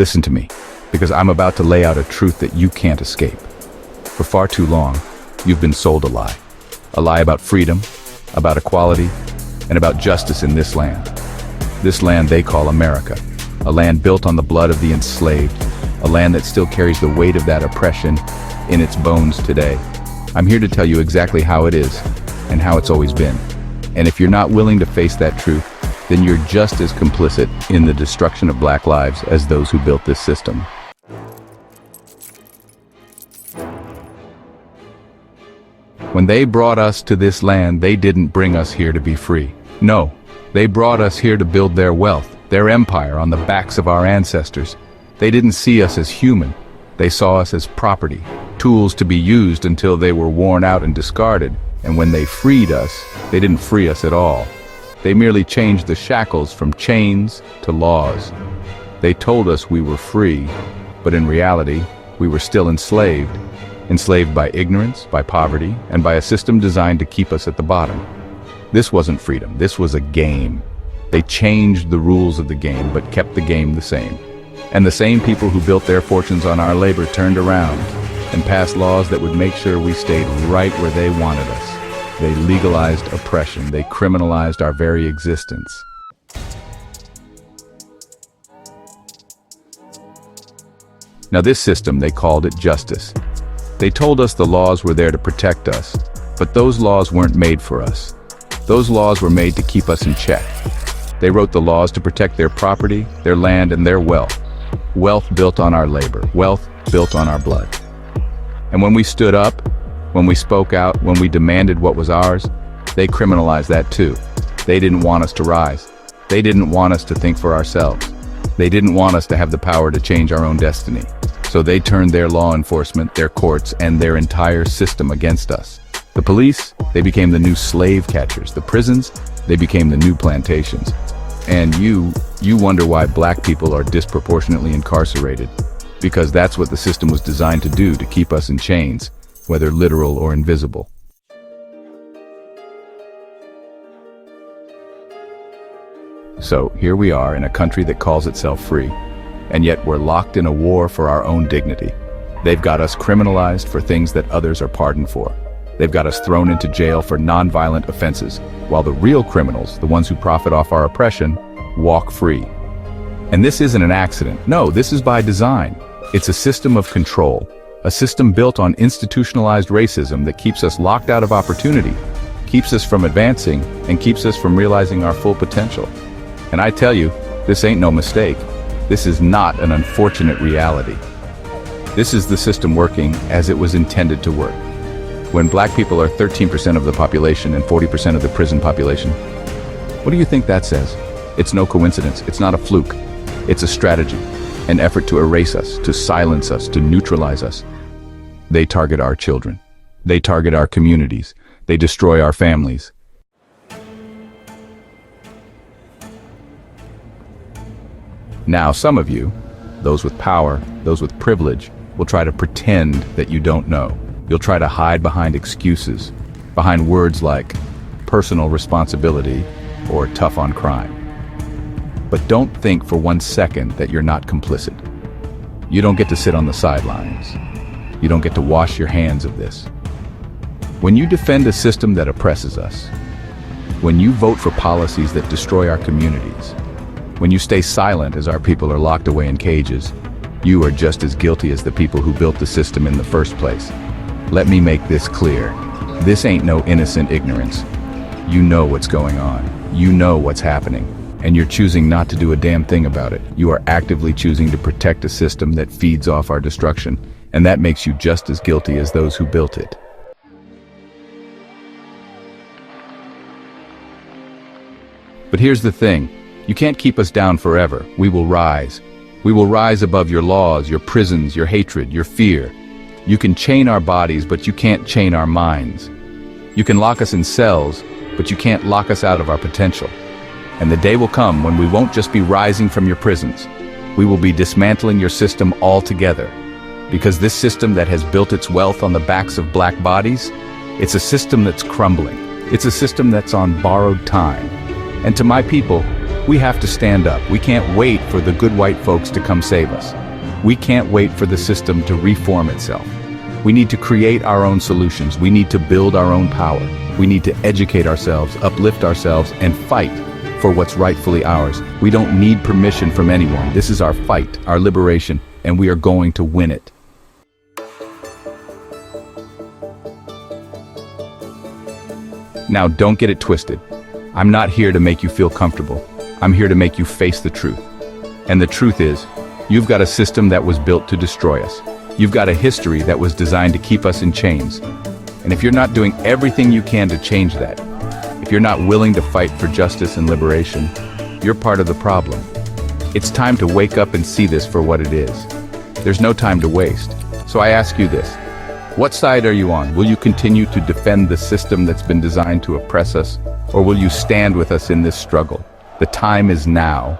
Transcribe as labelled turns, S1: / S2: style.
S1: Listen to me, because I'm about to lay out a truth that you can't escape. For far too long, you've been sold a lie. A lie about freedom, about equality, and about justice in this land. This land they call America. A land built on the blood of the enslaved. A land that still carries the weight of that oppression in its bones today. I'm here to tell you exactly how it is, and how it's always been. And if you're not willing to face that truth, then you're just as complicit in the destruction of black lives as those who built this system. When they brought us to this land, they didn't bring us here to be free. No, they brought us here to build their wealth, their empire on the backs of our ancestors. They didn't see us as human. They saw us as property, tools to be used until they were worn out and discarded. And when they freed us, they didn't free us at all. They merely changed the shackles from chains to laws. They told us we were free, but in reality, we were still enslaved. Enslaved by ignorance, by poverty, and by a system designed to keep us at the bottom. This wasn't freedom, this was a game. They changed the rules of the game, but kept the game the same. And the same people who built their fortunes on our labor turned around and passed laws that would make sure we stayed right where they wanted us. They legalized oppression. They criminalized our very existence. Now this system, they called it justice. They told us the laws were there to protect us, but those laws weren't made for us. Those laws were made to keep us in check. They wrote the laws to protect their property, their land, and their wealth. Wealth built on our labor, wealth built on our blood. And when we stood up, when we spoke out, when we demanded what was ours, they criminalized that too. They didn't want us to rise. They didn't want us to think for ourselves. They didn't want us to have the power to change our own destiny. So they turned their law enforcement, their courts, and their entire system against us. The police, they became the new slave catchers. The prisons, they became the new plantations. And you wonder why black people are disproportionately incarcerated. Because that's what the system was designed to do, to keep us in chains, whether literal or invisible. So here we are in a country that calls itself free, and yet we're locked in a war for our own dignity. They've got us criminalized for things that others are pardoned for. They've got us thrown into jail for non-violent offenses, while the real criminals, the ones who profit off our oppression, walk free. And this isn't an accident. No, this is by design. It's a system of control, a system built on institutionalized racism that keeps us locked out of opportunity, keeps us from advancing, and keeps us from realizing our full potential. And I tell you, this ain't no mistake. This is not an unfortunate reality. This is the system working as it was intended to work. When black people are 13% of the population and 40% of the prison population, what do you think that says? It's no coincidence. It's not a fluke. It's a strategy, an effort to erase us, to silence us, to neutralize us. They target our children. They target our communities. They destroy our families. Now, some of you, those with power, those with privilege, will try to pretend that you don't know. You'll try to hide behind excuses, behind words like personal responsibility or tough on crime. But don't think for 1 second that you're not complicit. You don't get to sit on the sidelines. You don't get to wash your hands of this. When you defend a system that oppresses us, when you vote for policies that destroy our communities, when you stay silent as our people are locked away in cages, you are just as guilty as the people who built the system in the first place. Let me make this clear. This ain't no innocent ignorance. You know what's going on. You know what's happening. And you're choosing not to do a damn thing about it. You are actively choosing to protect a system that feeds off our destruction. And that makes you just as guilty as those who built it. But here's the thing. You can't keep us down forever. We will rise. We will rise above your laws, your prisons, your hatred, your fear. You can chain our bodies, but you can't chain our minds. You can lock us in cells, but you can't lock us out of our potential. And the day will come when we won't just be rising from your prisons. We will be dismantling your system altogether. Because this system that has built its wealth on the backs of black bodies, it's a system that's crumbling. It's a system that's on borrowed time. And to my people, We have to stand up. We can't wait for the good white folks to come save us. We can't wait for the system to reform itself. We need to create our own solutions. We need to build our own power. We need to educate ourselves, uplift ourselves, and fight for what's rightfully ours. We don't need permission from anyone. This is our fight, our liberation, and we are going to win it. Now, don't get it twisted. I'm not here to make you feel comfortable. I'm here to make you face the truth. And the truth is, you've got a system that was built to destroy us. You've got a history that was designed to keep us in chains. And if you're not doing everything you can to change that, if you're not willing to fight for justice and liberation, you're part of the problem. It's time to wake up and see this for what it is. There's no time to waste. So I ask you this. What side are you on? Will you continue to defend the system that's been designed to oppress us? Or will you stand with us in this struggle? The time is now.